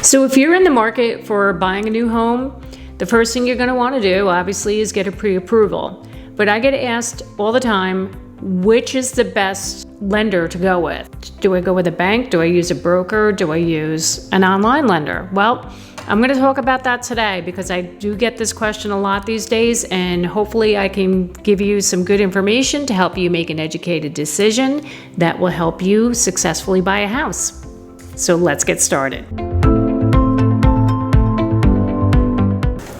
So if you're in the market for buying a new home, the first thing you're going to want to do, obviously, is get a pre-approval. But I get asked all the time, which is the best lender to go with? Do I go with a bank? Do I use a broker? Do I use an online lender? Well, I'm going to talk about that today because I do get this question a lot these days, and hopefully I can give you some good information to help you make an educated decision that will help you successfully buy a house. So let's get started.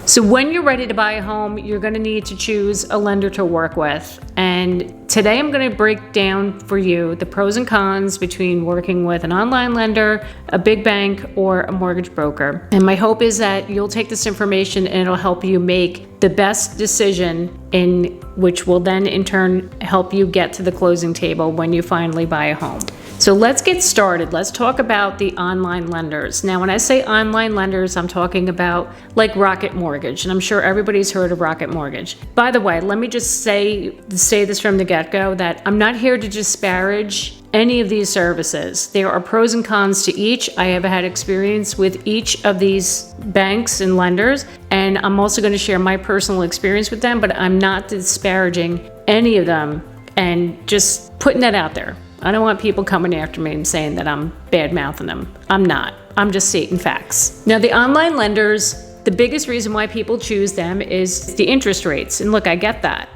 So when you're ready to buy a home, you're going to need to choose a lender to work with. And today I'm going to break down for you the pros and cons between working with an online lender, a big bank, or a mortgage broker. And my hope is that you'll take this information and it'll help you make the best decision, in which will then in turn help you get to the closing table when you finally buy a home. So let's get started. Let's talk about the online lenders. Now, when I say online lenders, I'm talking about like Rocket Mortgage, and I'm sure everybody's heard of Rocket Mortgage. By the way, let me just say this from the get-go that I'm not here to disparage any of these services. There are pros and cons to each. I have had experience with each of these banks and lenders, and I'm also going to share my personal experience with them, but I'm not disparaging any of them and just putting that out there. I don't want people coming after me and saying that I'm bad-mouthing them. I'm not. I'm just stating facts. Now, the online lenders, the biggest reason why people choose them is the interest rates. And look, I get that,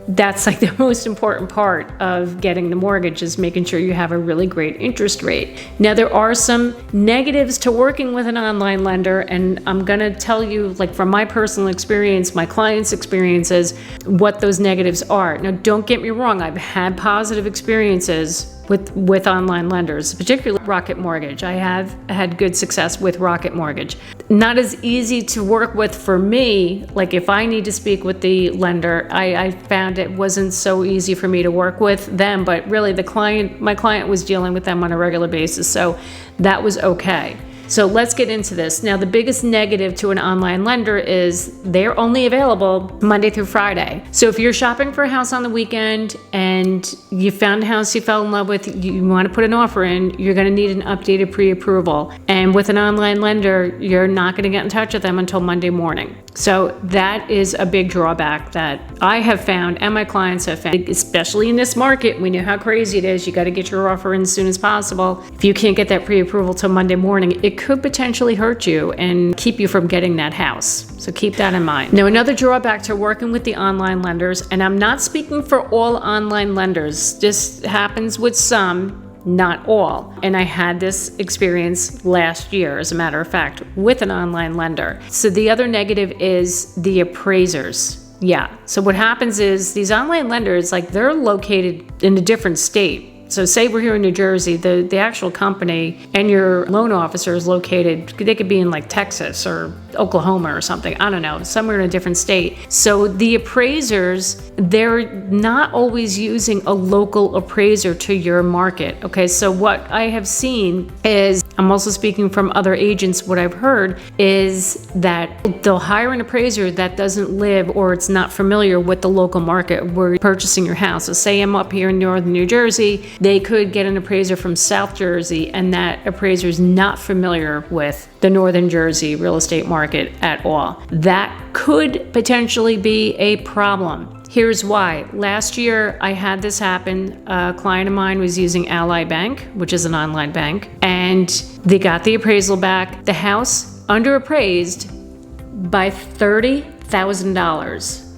that's like the most important part of getting the mortgage, is making sure you have a really great interest rate. Now, there are some negatives to working with an online lender, and I'm gonna tell you, like from my personal experience, my clients' experiences, what those negatives are. Now, don't get me wrong, I've had positive experiences with online lenders, particularly Rocket Mortgage. I have had good success with Rocket Mortgage. Not as easy to work with for me. Like if I need to speak with the lender, I found it wasn't so easy for me to work with them, but really my client was dealing with them on a regular basis, so that was okay. So let's get into this. Now, the biggest negative to an online lender is they're only available Monday through Friday. So if you're shopping for a house on the weekend and you found a house you fell in love with, you want to put an offer in, you're going to need an updated pre-approval. And with an online lender, you're not going to get in touch with them until Monday morning. So that is a big drawback that I have found and my clients have found, especially in this market. We know how crazy it is. You got to get your offer in as soon as possible. If you can't get that pre-approval till Monday morning, it could potentially hurt you and keep you from getting that house. So keep that in mind. Now, another drawback to working with the online lenders, and I'm not speaking for all online lenders, this happens with some, not all. And I had this experience last year, as a matter of fact, with an online lender. So the other negative is the appraisers. Yeah. So what happens is these online lenders, like they're located in a different state. So say we're here in New Jersey, the actual company and your loan officer is located, they could be in like Texas or Oklahoma or something, I don't know, somewhere in a different state. So the appraisers, they're not always using a local appraiser to your market. Okay, so what I have seen is, I'm also speaking from other agents, what I've heard is that they'll hire an appraiser that doesn't live or it's not familiar with the local market where you're purchasing your house. So say I'm up here in northern New Jersey, they could get an appraiser from South Jersey, and that appraiser is not familiar with the northern Jersey real estate market at all. That could potentially be a problem. Here's why. Last year, I had this happen. A client of mine was using Ally Bank, which is an online bank, and they got the appraisal back. The house underappraised by $30,000.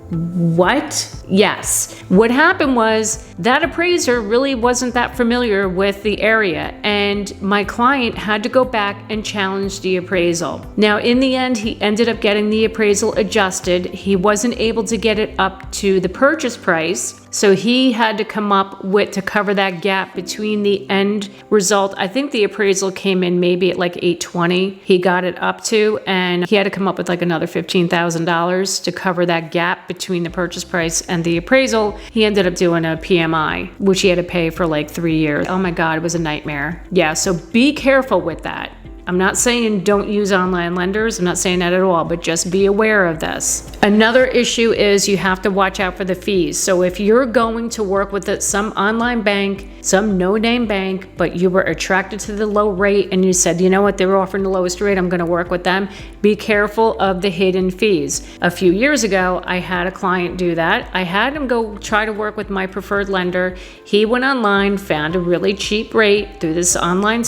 What? Yes. What happened was that appraiser really wasn't that familiar with the area, and my client had to go back and challenge the appraisal. Now, in the end, he ended up getting the appraisal adjusted. He wasn't able to get it up to the purchase price, so he had to come up with to cover that gap between the end result. I think the appraisal came in maybe at like $820. He got it up to, and he had to come up with like another $15,000 to cover that gap between the purchase price and the appraisal. He ended up doing a PMI, which he had to pay for like 3 years. Oh my God, it was a nightmare. Yeah, so be careful with that. I'm not saying don't use online lenders. I'm not saying that at all, but just be aware of this. Another issue is you have to watch out for the fees. So if you're going to work with some online bank, some no-name bank, but you were attracted to the low rate and you said, you know what, they're offering the lowest rate, I'm going to work with them, be careful of the hidden fees. A few years ago, I had a client do that. I had him go try to work with my preferred lender. He went online, found a really cheap rate through this online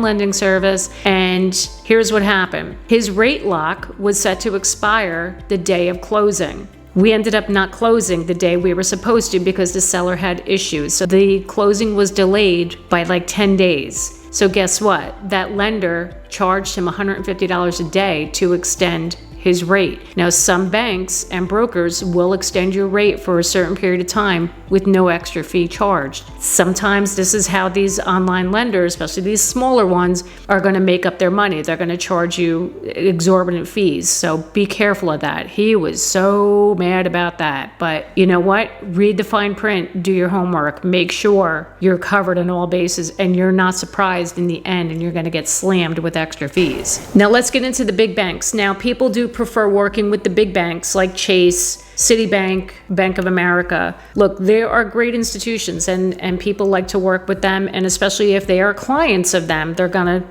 lending service, and here's what happened. His rate lock was set to expire the day of closing. We ended up not closing the day we were supposed to because the seller had issues. So the closing was delayed by like 10 days. So guess what? That lender charged him $150 a day to extend his rate. Now, some banks and brokers will extend your rate for a certain period of time with no extra fee charged. Sometimes this is how these online lenders, especially these smaller ones, are going to make up their money. They're going to charge you exorbitant fees. So be careful of that. He was so mad about that. But you know what? Read the fine print, do your homework, make sure you're covered on all bases and you're not surprised in the end and you're going to get slammed with extra fees. Now let's get into the big banks. Now people do prefer working with the big banks like Chase, Citibank, Bank of America. Look, they are great institutions and people like to work with them, and especially if they are clients of them, they're gonna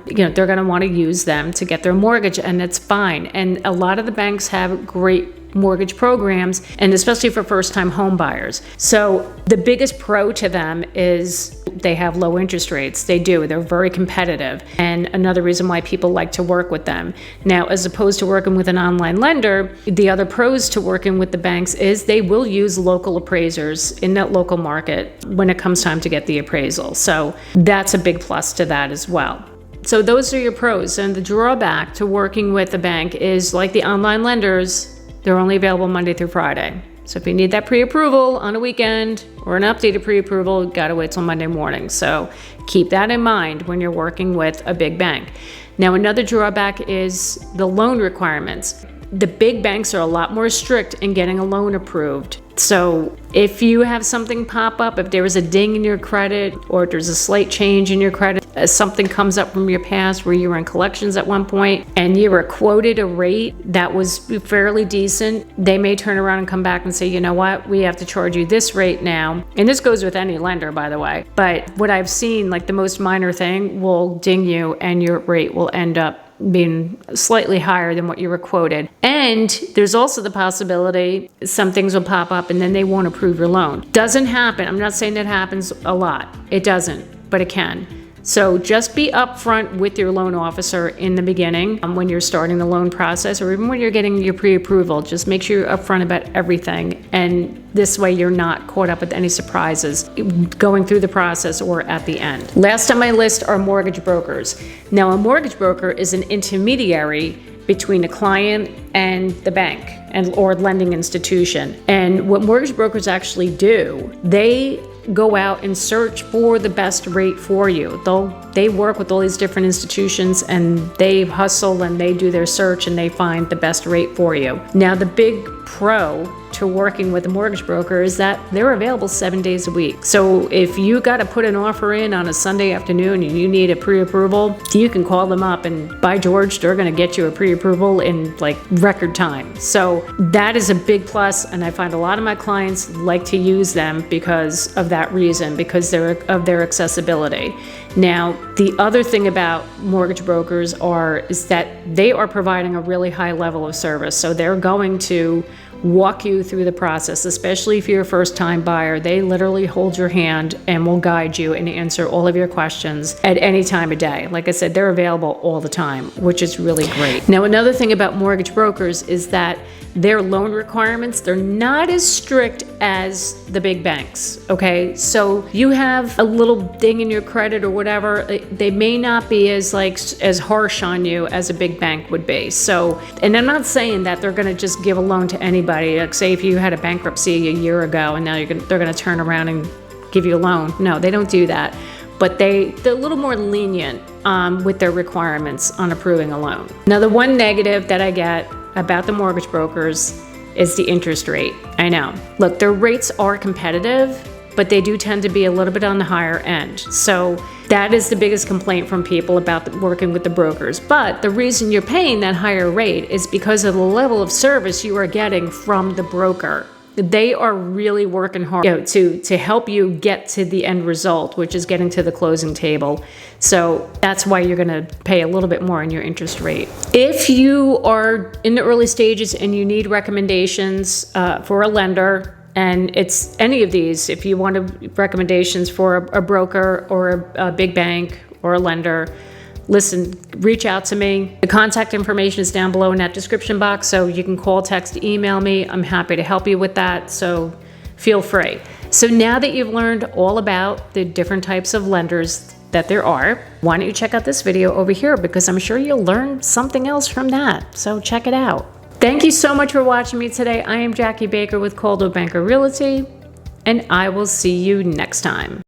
want to use them to get their mortgage, and it's fine. And a lot of the banks have great mortgage programs, and especially for first-time home buyers. So the biggest pro to them is they have low interest rates. They do. They're very competitive. And another reason why people like to work with them. Now, as opposed to working with an online lender, the other pros to working with the banks is they will use local appraisers in that local market when it comes time to get the appraisal. So that's a big plus to that as well. So those are your pros. And the drawback to working with a bank is, like the online lenders, they're only available Monday through Friday. So if you need that pre-approval on a weekend or an updated pre-approval, you gotta wait till Monday morning. So keep that in mind when you're working with a big bank. Now, another drawback is the loan requirements. The big banks are a lot more strict in getting a loan approved. So if you have something pop up, if there is a ding in your credit, or if there's a slight change in your credit, something comes up from your past where you were in collections at one point and you were quoted a rate that was fairly decent, they may turn around and come back and say, you know what, we have to charge you this rate now. And this goes with any lender, by the way. But what I've seen, like the most minor thing will ding you and your rate will end up being slightly higher than what you were quoted. And there's also the possibility some things will pop up and then they won't approve your loan. Doesn't happen. I'm not saying that happens a lot. It doesn't, but it can. So just be upfront with your loan officer in the beginning when you're starting the loan process, or even when you're getting your pre-approval. Just make sure you're upfront about everything, and this way you're not caught up with any surprises going through the process or at the end. Last on my list are mortgage brokers. Now, a mortgage broker is an intermediary between the client and the bank or lending institution. And what mortgage brokers actually do, they go out and search for the best rate for you. They work with all these different institutions and they hustle and they do their search and they find the best rate for you. Now, the big pro to working with a mortgage broker is that they're available 7 days a week. So if you got to put an offer in on a Sunday afternoon and you need a pre-approval, you can call them up and by George, they're going to get you a pre-approval in like record time. So that is a big plus, and I find a lot of my clients like to use them because of that reason, because of their accessibility. Now, the other thing about mortgage brokers is that they are providing a really high level of service. So they're going to walk you through the process, especially if you're a first-time buyer. They literally hold your hand and will guide you and answer all of your questions at any time of day. Like I said, they're available all the time, which is really great. Now, another thing about mortgage brokers is that their loan requirements, they're not as strict as the big banks, okay? So you have a little ding in your credit or whatever, they may not be as harsh on you as a big bank would be. So, and I'm not saying that they're gonna just give a loan to anybody. Like say if you had a bankruptcy a year ago and now they're gonna turn around and give you a loan. No, they don't do that. But they're a little more lenient with their requirements on approving a loan. Now, the one negative that I get about the mortgage brokers is the interest rate. I know. Look, their rates are competitive, but they do tend to be a little bit on the higher end. So that is the biggest complaint from people about working with the brokers. But the reason you're paying that higher rate is because of the level of service you are getting from the broker. They are really working hard, to help you get to the end result, which is getting to the closing table. So that's why you're going to pay a little bit more in your interest rate. If you are in the early stages and you need recommendations for a lender, and it's any of these, if you want recommendations for a broker or a big bank or a lender, listen, reach out to me. The contact information is down below in that description box, so you can call, text, email me. I'm happy to help you with that, so feel free. So now that you've learned all about the different types of lenders that there are, why don't you check out this video over here, because I'm sure you'll learn something else from that, so check it out. Thank you so much for watching me today. I am Jackie Baker with Coldwell Banker Realty, and I will see you next time.